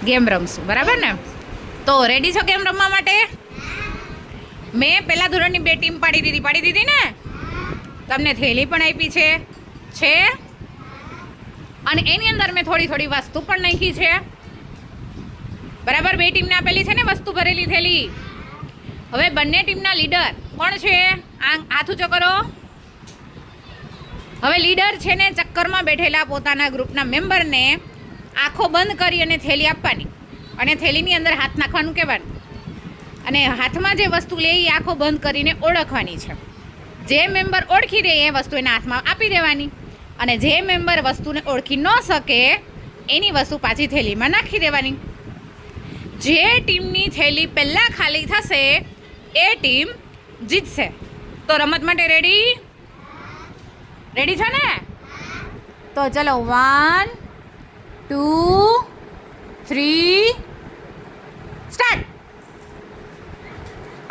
Game રમશું, બરાબર ને? તો રેડી છો ગેમ રમવા માટે? મેં પહેલા ધોરણની 2 ટીમ પાડી દીધી ને? તમને થેલી પણ આપી છે અને એની અંદર મેં થોડી વસ્તુ પણ નાખી છે, બરાબર? 2 ટીમને આપેલી છે ને વસ્તુ ભરેલી થેલી. હવે બંને ટીમના લીડર કોણ છે? હાથ ઊંચો કરો. હવે લીડર છે ને ચક્કરમાં બેઠેલા પોતાના ગ્રુપના મેમ્બરને આંખો બંધ કરી અને થેલી આપવાની અને થેલીની અંદર હાથ નાખવાનું કહેવાનું અને હાથમાં જે વસ્તુ લે એ આંખો બંધ કરીને ઓળખવાની છે. જે મેમ્બર ઓળખી દે એ વસ્તુ એના હાથમાં આપી દેવાની અને જે મેમ્બર વસ્તુને ઓળખી ન શકે એની વસ્તુ પાછી થેલીમાં નાખી દેવાની. જે ટીમની થેલી પહેલાં ખાલી થશે એ ટીમ જીતશે. તો રમત માટે રેડી છો ને? તો ચલો 1 2 3 સ્ટાર્ટ.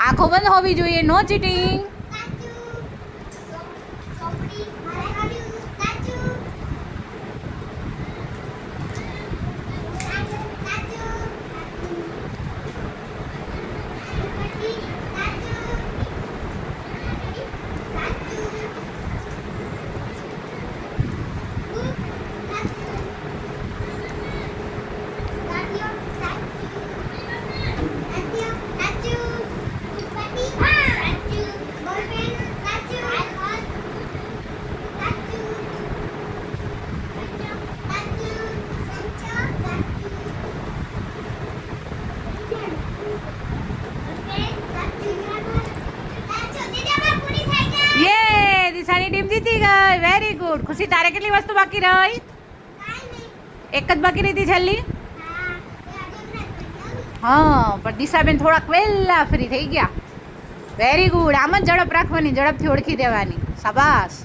આંખો બંધ હોવી જોઈએ, નો ચીટિંગ. દિશાની ટીમ જીતી ગઈ. Very good. ખુશી, તારે કેટલી વસ્તુ બાકી રહી? એક જ બાકી રહી હતી છેલ્લી. હા, પણ દિશાબેન થોડાક વહેલા ફ્રી થઈ ગયા. Very good. આમ જ ઝડપ રાખવાની, ઝડપથી ઓળખી દેવાની. શાબાશ.